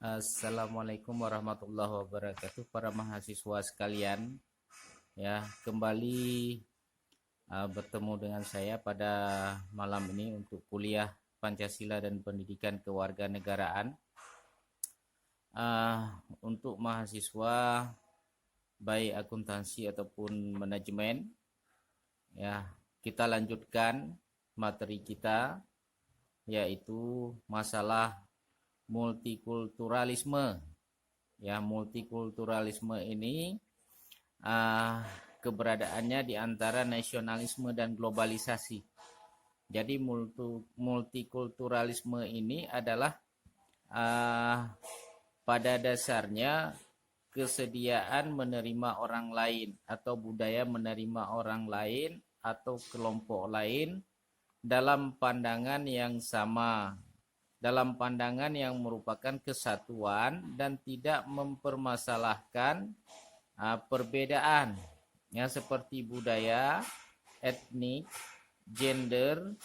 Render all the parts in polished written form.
Assalamualaikum warahmatullahi wabarakatuh, para mahasiswa sekalian. Ya, kembali bertemu dengan saya pada malam ini untuk kuliah Pancasila dan Pendidikan Kewarganegaraan. Untuk mahasiswa baik akuntansi ataupun manajemen, ya, kita lanjutkan materi kita, yaitu masalah multikulturalisme. Ya, multikulturalisme ini keberadaannya di antara nasionalisme dan globalisasi. Jadi multikulturalisme ini adalah pada dasarnya kesediaan menerima orang lain atau budaya menerima orang lain atau kelompok lain dalam pandangan yang sama, dalam pandangan yang merupakan kesatuan dan tidak mempermasalahkan perbedaan ya, seperti budaya, etnik, gender,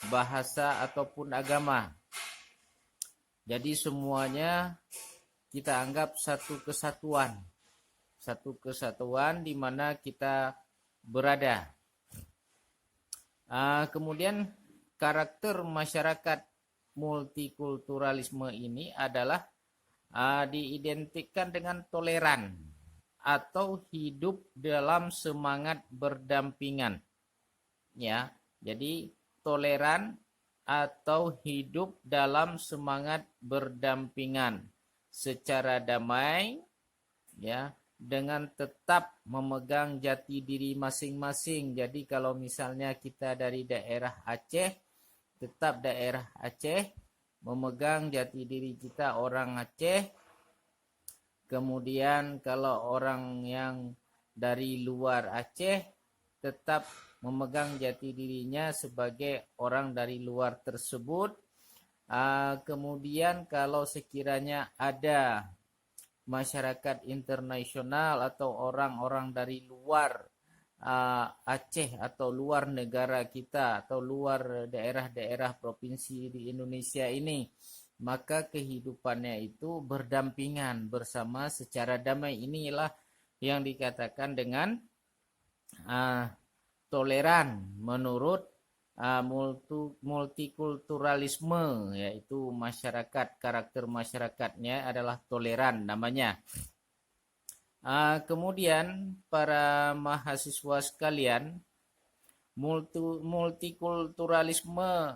bahasa ataupun agama. Jadi semuanya kita anggap satu kesatuan di mana kita berada. Kemudian karakter masyarakat multikulturalisme ini adalah diidentikan dengan toleran atau hidup dalam semangat berdampingan. Ya, jadi toleran atau hidup dalam semangat berdampingan secara damai, ya, dengan tetap memegang jati diri masing-masing. Jadi kalau misalnya kita dari daerah Aceh, tetap daerah Aceh, memegang jati diri kita orang Aceh. Kemudian kalau orang yang dari luar Aceh, tetap memegang jati dirinya sebagai orang dari luar tersebut. Kemudian kalau sekiranya ada masyarakat internasional atau orang-orang dari luar Aceh atau luar negara kita atau luar daerah-daerah provinsi di Indonesia ini, maka kehidupannya itu berdampingan bersama secara damai. Inilah yang dikatakan dengan toleran menurut multikulturalisme, yaitu masyarakat, karakter masyarakatnya adalah toleran namanya. Kemudian para mahasiswa sekalian, multikulturalisme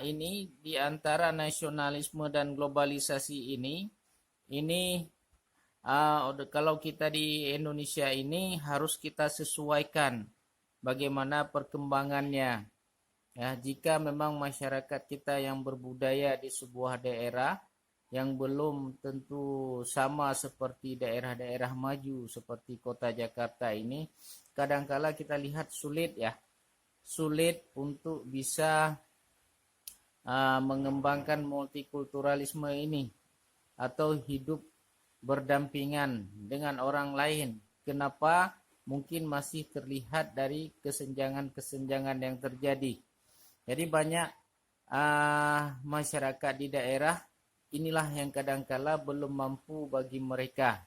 ini di antara nasionalisme dan globalisasi ini kalau kita di Indonesia ini harus kita sesuaikan bagaimana perkembangannya. Ya, jika memang masyarakat kita yang berbudaya di sebuah daerah yang belum tentu sama seperti daerah-daerah maju seperti kota Jakarta ini, kadangkala kita lihat sulit untuk bisa mengembangkan multikulturalisme ini atau hidup berdampingan dengan orang lain. Kenapa? Mungkin masih terlihat dari kesenjangan-kesenjangan yang terjadi. Jadi banyak masyarakat di daerah inilah yang kadangkala belum mampu bagi mereka,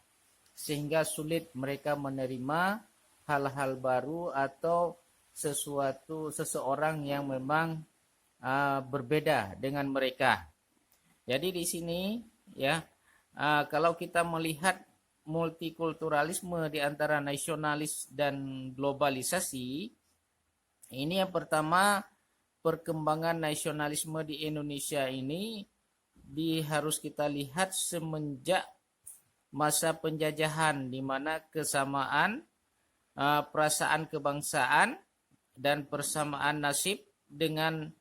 sehingga sulit mereka menerima hal-hal baru atau seseorang yang memang berbeda dengan mereka. Jadi di sini ya, kalau kita melihat multikulturalisme di antara nasionalis dan globalisasi, ini yang pertama, perkembangan nasionalisme di Indonesia ini harus kita lihat semenjak masa penjajahan, di mana kesamaan perasaan kebangsaan dan persamaan nasib dengan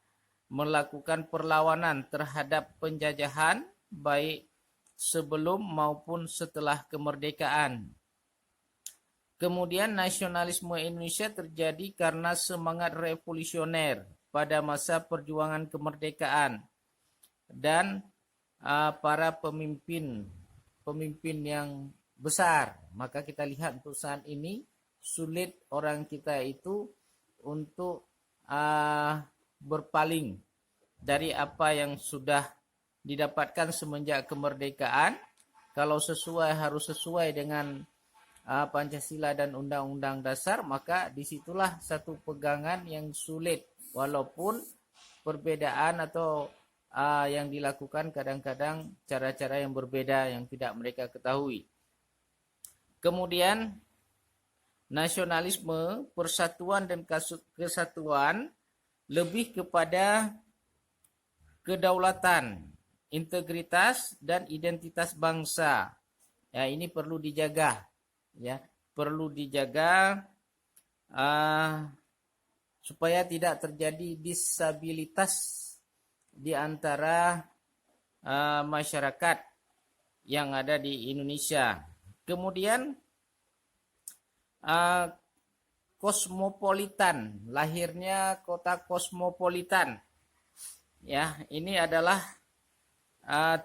melakukan perlawanan terhadap penjajahan baik sebelum maupun setelah kemerdekaan. Kemudian nasionalisme Indonesia terjadi karena semangat revolusioner pada masa perjuangan kemerdekaan dan para pemimpin yang besar. Maka kita lihat untuk saat ini sulit orang kita itu untuk berpaling dari apa yang sudah didapatkan semenjak kemerdekaan. Kalau sesuai harus sesuai dengan Pancasila dan Undang-Undang Dasar, maka disitulah satu pegangan yang sulit, walaupun perbedaan atau yang dilakukan kadang-kadang cara-cara yang berbeda yang tidak mereka ketahui. Kemudian nasionalisme, persatuan dan kesatuan lebih kepada kedaulatan, integritas dan identitas bangsa. Ya, ini perlu dijaga. Ya, perlu dijaga supaya tidak terjadi disabilitas di antara masyarakat yang ada di Indonesia. Kemudian kosmopolitan, lahirnya kota kosmopolitan. Ya, ini adalah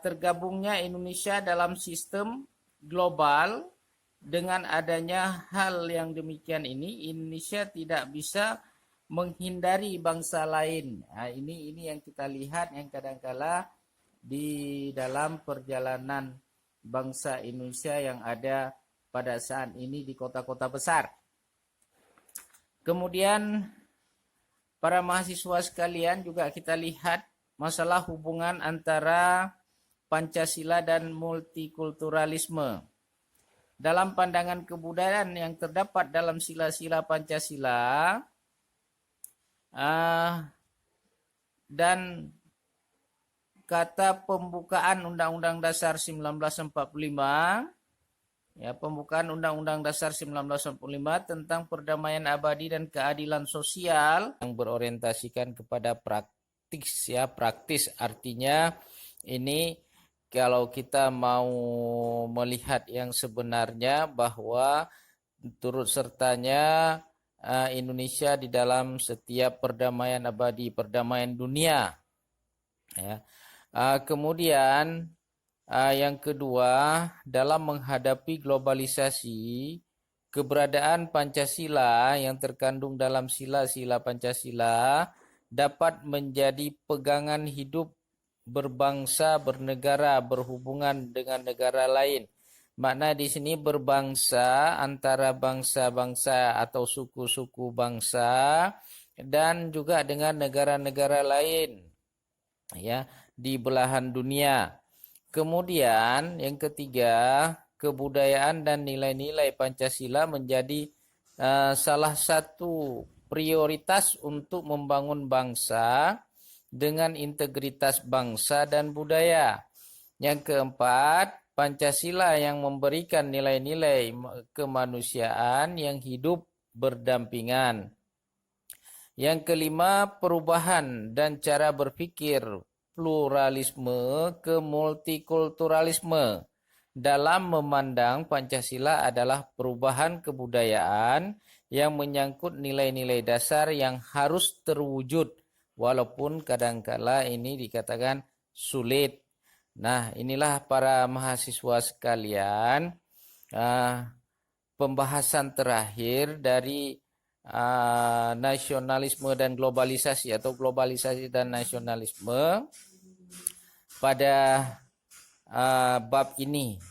tergabungnya Indonesia dalam sistem global. Dengan adanya hal yang demikian ini, Indonesia tidak bisa menghindari bangsa lain. Nah, ini yang kita lihat yang kadangkala di dalam perjalanan bangsa Indonesia yang ada pada saat ini di kota-kota besar. Kemudian para mahasiswa sekalian juga kita lihat masalah hubungan antara Pancasila dan multikulturalisme. Dalam pandangan kebudayaan yang terdapat dalam sila-sila Pancasila dan kata pembukaan Undang-Undang Dasar 1945, ya, pembukaan Undang-Undang Dasar 1945 tentang perdamaian abadi dan keadilan sosial yang berorientasikan kepada praktis, ya, praktis artinya ini kalau kita mau melihat yang sebenarnya bahwa turut sertanya Indonesia di dalam setiap perdamaian abadi, perdamaian dunia. Ya. Kemudian yang kedua, dalam menghadapi globalisasi, keberadaan Pancasila yang terkandung dalam sila-sila Pancasila dapat menjadi pegangan hidup berbangsa, bernegara, berhubungan dengan negara lain. Makna di sini berbangsa antara bangsa-bangsa atau suku-suku bangsa dan juga dengan negara-negara lain, ya, di belahan dunia. Kemudian yang ketiga, kebudayaan dan nilai-nilai Pancasila menjadi salah satu prioritas untuk membangun bangsa dengan integritas bangsa dan budaya. Yang keempat, Pancasila yang memberikan nilai-nilai kemanusiaan yang hidup berdampingan. Yang kelima, perubahan dan cara berpikir pluralisme ke multikulturalisme dalam memandang Pancasila adalah perubahan kebudayaan yang menyangkut nilai-nilai dasar yang harus terwujud walaupun kadangkala ini dikatakan sulit. Nah, inilah para mahasiswa sekalian pembahasan terakhir dari nasionalisme dan globalisasi atau globalisasi dan nasionalisme pada bab ini,